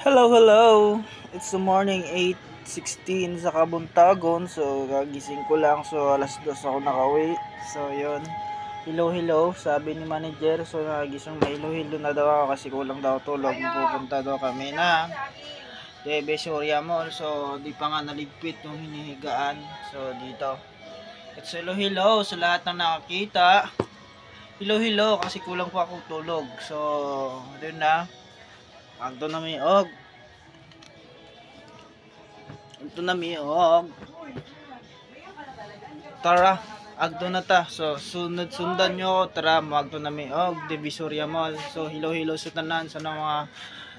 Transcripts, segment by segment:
Hello, hello! It's the morning 8:16 sa Kabuntagon. So, kagising ko lang. So, alas 2 ako nakauwi. So, yun. Hello, hello. Sabi ni manager. So, nakagising mahilo-hilo na daw ako kasi kulang daw tulog. Pupunta daw kami na Divisoria Mall. So, di pa nga naligpit yung hinihigaan. So, dito. It's hello, hello sa lahat ng nakakita. Hello, hello kasi kulang pa akong tulog. So, dun na. Agto na may og. Ito na may og. Tara, agto na ta. So, sundan nyo ako. Tara, magto na may og. Divisoria Mall. So, hello sa tanan. Sa mga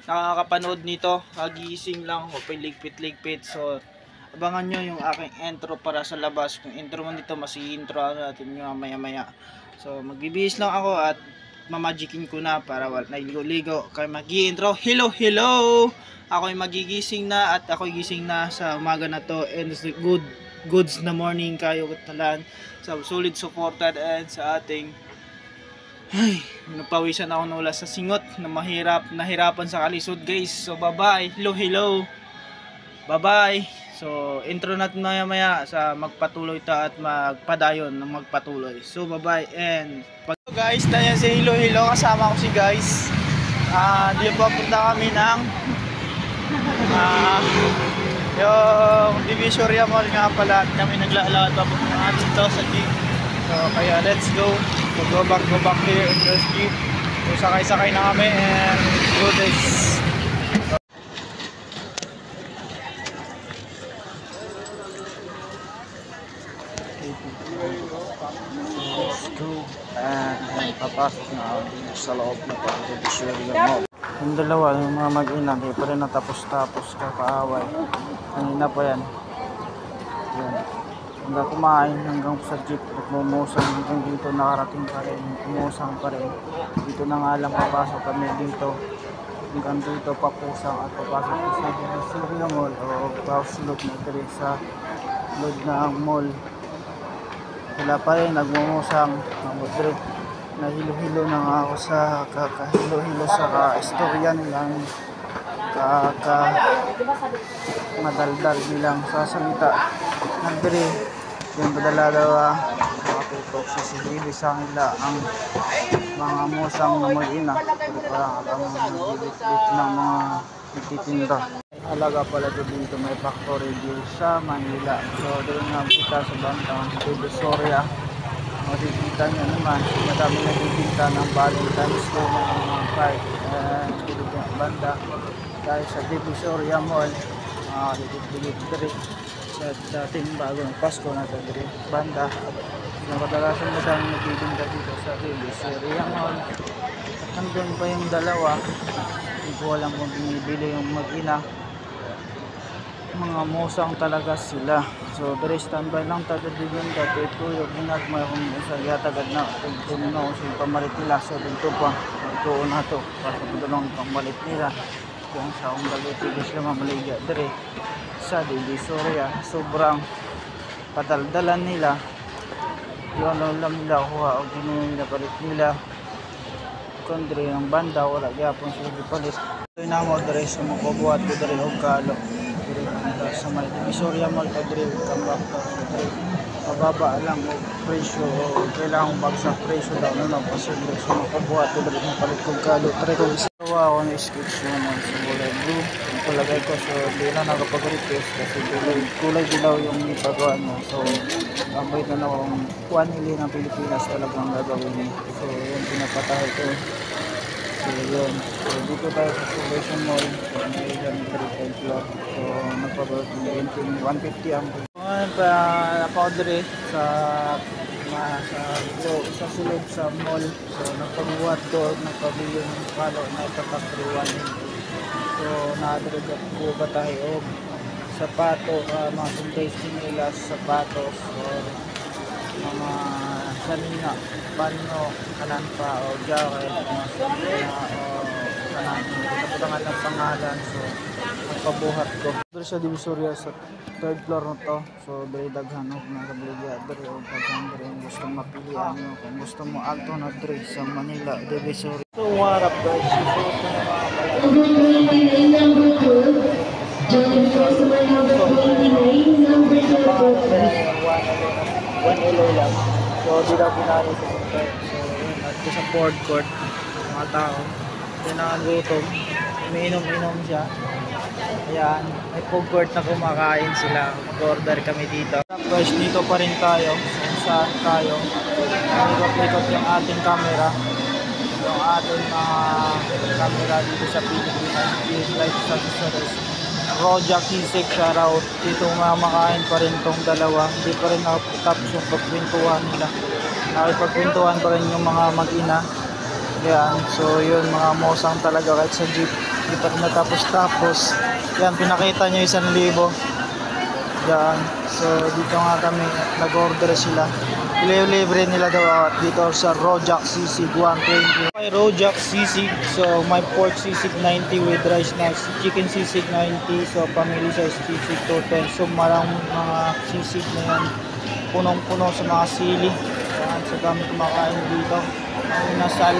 nakakapanood nito. Kagising lang. O piligpit-ligpit. So, abangan nyo yung aking intro para sa labas. Kung intro man dito, masi-intro natin nyo maya-maya. So, magbibihis lang ako at mamagicin ko na para naligo-ligo kaya mag-i-intro. Hello, hello! Ako'y magigising na at ako'y gising na sa umaga na to, and it's goods na morning kayo katalan sa solid supported and sa ating napawisan ako nula sa singot na nahirapan sa kalisod guys. So bye bye, hello, bye bye. So intro natin maya sa magpatuloy ta at magpadayon ng magpatuloy. So bye bye and guys, dahil si hello kasama ko si guys. Di pa punta kami ng yung Divisoria Mall nga pala at kami naglalakad pa punta nga dito sa jeep. So kaya let's go. So go back here in the jeep. So sakay na kami and go this. Let's go. And papasok na ako sa loob na Divisoria Mall. Yung dalawa, yung mga mag-ina, di pa rin natapos-tapos kakaaway. Kanina pa yan. Yan. Hanggang kumain, hanggang sa jeep, nagmumusang hanggang dito nakarating pa rin. Umusang pa rin. Dito na nga lang papasok kami dito. Hanggang dito papusang at papasok sa Divisoria Mall o pausulot na ito sa load na ang mall. Sila pa rin nagmumusang mamudrit. Nahilo-hilo na nga ako sa kakahilo-hilo sa istorya nilang madaldal bilang sasalita. Nagdiri yung badala daw makatutok sa sisibi sa nila ang mga musang na mag-ina. Pero parang alam mo nagbilit-bit ng mga nagtitinda. Alaga pala dito may factory dito sa Manila. So doon nga kita sa bantang Divisoria. Makikita nyo naman, madami nagtitinda ng Valentine's Day ng mga card dito ng banda. Dahil sa Divisoria Mall, ligit-ligit diri sa dating bagong Pasko na ito diri banda. Kadalasan madami nagtitinda dito sa Divisoria Mall. At hanggang pa yung dalawa, hindi ko alam kung binibili yung mag-ina. Mga musang talaga sila. So very standby lang tagad din dati ito yung ginagmay kung sa yatagad na kung na using pamalit nila. So dito pa ito na to para sa pamalit nila kung sa akong galitigis lang mamaligya dire sa Divisoria. Sobrang padaldalan nila yung ano lang nila kuha o gano'n nila palit nila kung dire ng banda wala gyapon sila palit. Ito na mo dire sa makabuhat ko dire og kalo sa may Divisoria Mall ka dire kambak mababa lang o presyo o kailangan bagsak presyo daw na posible so makabuhat ko dire ng palit kong kalo try ko isawa ako ng sketch naman sa kulay blue yung palagay ko so di na nakapag-request kasi kulay dilaw yung ipagawa niya so abay na akong 1 million ng Pilipinas talagang gagawin so yung pinapatahay ko. So yun, so dito tayo sa Salvation Mall, so may ganun third floor, so nagpabot ng 150 ang naka-order sa sulod sa mall, so nagpabuhat ko, nagpabili ng kalo na ipapakri 1. So na-order ko ba tayo o sapato, mga sundays nila sapatos, or mga salina, pano, kanan pa o jacket, mga salina o kanan, itaputangan ng pangalan. So nagpabuhat ko dito sa Divisoria sa 3rd floor na to. So very daghan og nakabaligya diri o daghan diri kung gusto mapilian nyo kung gusto mo alto na diri sa Manila Divisoria. So what up guys, ito na mga 1LA lang. So, di daw pinalo sa motor. So, yun. At sa food court, mga tao. Yan ang gutom. Umiinom-inom siya. Ayan, may food court na kumakain sila. Mag-order kami dito. Guys, dito pa rin tayo. Kung saan tayo. Ikot-ikot yung ating camera. Yung ating mga camera dito sa Pilipinas. Like sa Susurres. Rojak Sisig, shoutout. Dito mamakain pa rin tong dalawa. Hindi pa rin tapos yung pagpintuhan nila. Nakipagpintuhan pa rin yung mga mag-ina. Yan, so yun, mga mosang talaga kahit sa jeep. Hindi pa rin natapos-tapos. Yan, pinakita nyo 1,000. Yan, so dito nga kami, nag-order sila. Libre nila daw at dito sa Rojak Sisig 120. May Rojak Sisig, so may pork sisig 90 with rice na chicken sisig 90, so family size sisig 210. So maraming mga sisig na yan, punong-puno sa mga sili. Yan, so kami kumakain dito. Ang inasal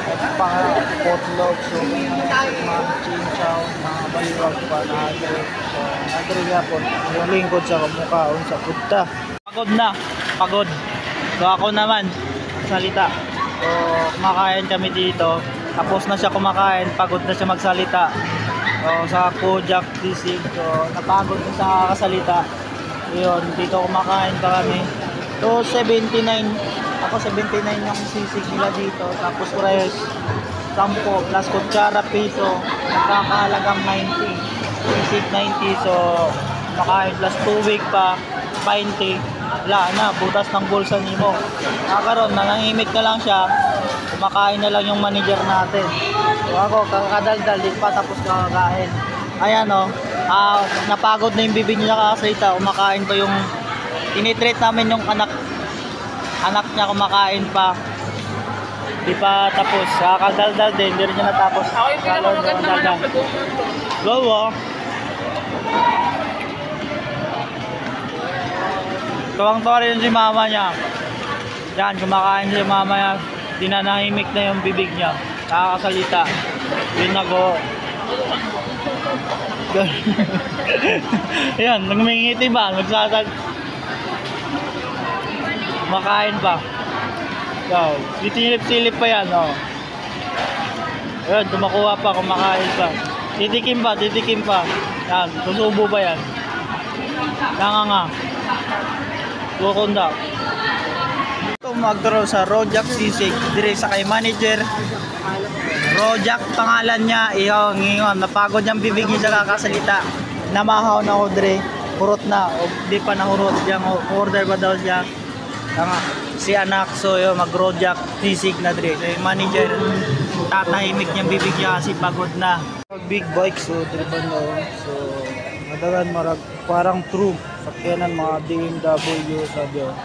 at pang-potlog, so mga chinchaw, mga baliwag pa na agri. So agri nga po, yung lingkod sa kamukhaon sa punta. Pagod na, pagod. So ako naman, salita. So kumakain kami dito. Tapos na siya kumakain, pagod na siya magsalita. So sa Rojak Sisig, so napagod na siya kakasalita. Yun, dito kumakain pa kami. So 79, ako 79 yung sisig nila dito. Tapos rice, 10 plus kutsara piso. Nagkakahalagang 90. Sisig 90, so makain plus 2 week pa, 20. Wala na, butas ng bulsa nimo. Nakaroon, nanangimik na lang siya. Kumakain na lang yung manager natin. So ako, kakadaldal, di pa tapos kakakain. Ayan o, napagod na yung bibig niya kakasalita. Kumakain pa yung, tinitreat namin yung anak niya kumakain pa. Di pa tapos, kakadaldal din, hindi rin niya natapos. Ako yung pinakamaganda nga ng Go o. Tuwang-tuwa rin si mama niya. Yan, kumakain si mama niya. Dinanahimik na yung bibig niya. Nakakasalita. Yun ako. Yan, nagmingiti ba? Nagsasag. Kumakain pa. So, titilip-silip pa yan, oh. Yan, tumakuha pa, kumakain pa. Titikim pa, titikim pa. Yan, susubo pa yan. Nga. Bukunda. Ito magdaro sa Rojak Sisig. Dire sa kay manager. Rojak pangalan niya. Ngayon, napagod niyang bibig niya sa kakasalita. Namahaw na ako dire. Hurot na. O di pa nahurot. Order ba daw siya? Tama. Si anak. So yun, mag-Rojak Sisig na dire. So yung manager, tatahimik niyang bibig niya kasi pagod na. Big bike. So dire ba no? So madagan marag parang true. Sakyanan mga BMW sabi o.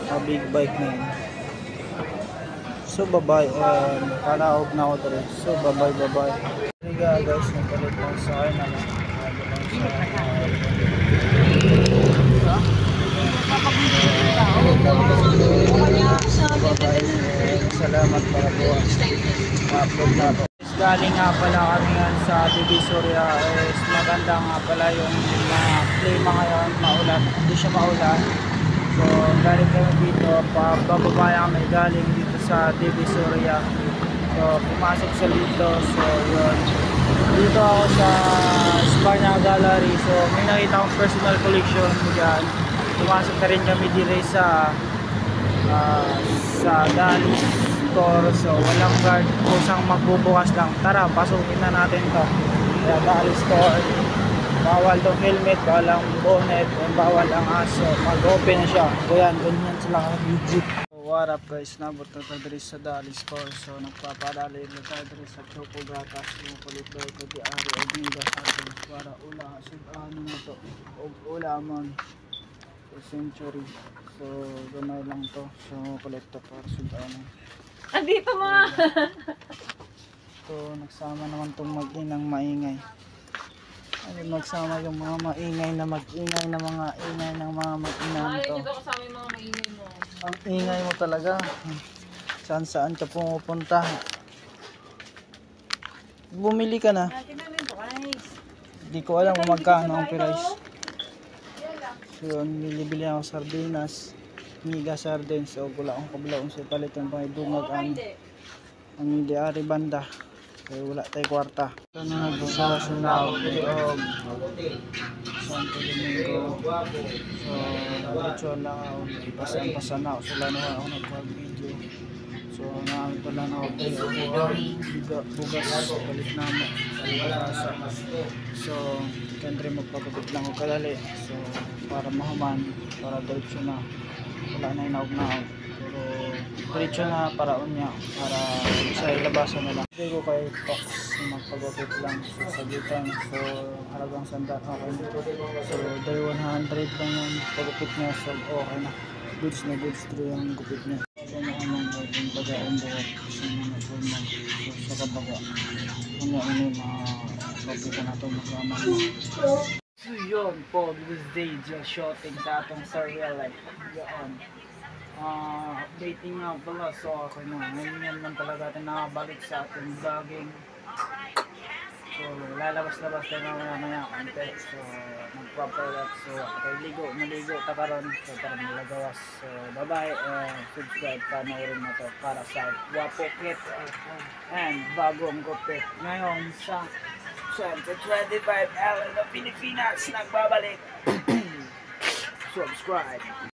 Mga big bike na yun. So bye-bye. Kanaog na ako dito. So bye-bye. Higa guys, nagpalit lang sa akin naman. Salamat para po. Ma-upload na po. Galing nga pala kami nga sa Divisoria. Maganda nga pala yung mga klima ngayon, maulan. Hindi siya maulan. So galing kami dito, pababaya kami galing dito sa Divisoria. So pumasok sa dito. So yun, dito ako sa Espanya Gallery. So may nakita akong personal collection dyan. Pumasok na rin kami dito sa Dali Store. So walang guard, kusang magbubukas lang. Tara, pasukin na natin to. Kaya Dali Store, bawal tong helmet, bawal ang bonnet, bawal ang aso. Mag-open na siya. So yan, ganyan sila legit. So what up guys, nabot na tayo dito sa Dali Store. So nagpapadali na tayo dito sa Choco Gatas. Yung kulit daw ito di Ari Odinga sa atin para ula ano na to ula man century. So gamay lang to. So kulit to para ano. Andito mga. So nagsama naman tong mag-inang maingay. Ay, magsama yung mga maingay na mag-ingay na mga ingay ng mga mag-inang to. Dito kasama yung mga maingay mo. Ang ingay mo talaga. Saan ka pumupunta? Bumili ka na. Hindi ko alam kung magkano ang price. So yun, bili-bili ako sardinas. Miga sardines o gula akong kablaon sa palitan pang idungag ang diari banda kaya wala tayo kwarta. Ito na nagbusa sa naog o Santo Domingo. So ritual lang ako, ipasan na ako sila na ako nagpag-video. So namin pala na ako bugas balik na mo sa so kendre magpapagod lang ako kadali, so para mahuman, para diretso na wala na inaog-naog, pero diretso na paraon niya para sa ilabasan na lang. Hindi ko kay Tox magpagupit lang so sagitan, so halagang sanda okay. So day 100 lang yung pagupit niya, so okay na, goods na goods through yung gupit niya. So maamang yung pagaon buhat sa mga forma, so sa kabaga kanya ini mapapitan na itong magama. So yun po, this day just shooting sa atong surreal life yun. Updating nga pala, so ako na ngayon yan man talaga natin nakabalik sa ating vlogging. So lalabas-labas tayo mamaya konti, so magpapalat, so maligo takaron, so para malagawas. So bye bye and subscribe, panoorin mo to para sa Wapo Kit and bagong gupit ngayon sa 2025 Ellen of Pilipinas nagbabalik. Subscribe.